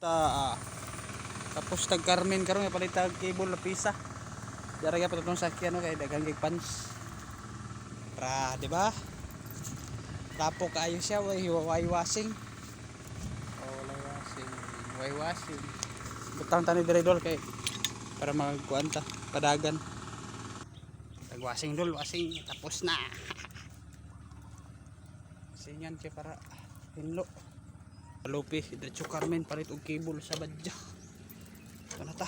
Tapos tag Carmen karon nga palit tag cable na pisa. Dara gyud patutong sakyan no kay daghang gig pans. Para di ba? Tapo kaayo siya way washing. Oh, way washing. Butang tani dire dol kay para magkuan ta padagan. Tag washing dol, washing tapos na. Singan kay para hinlo. Lupi, diretso Carmen palit og cable sa badya. Ano ta?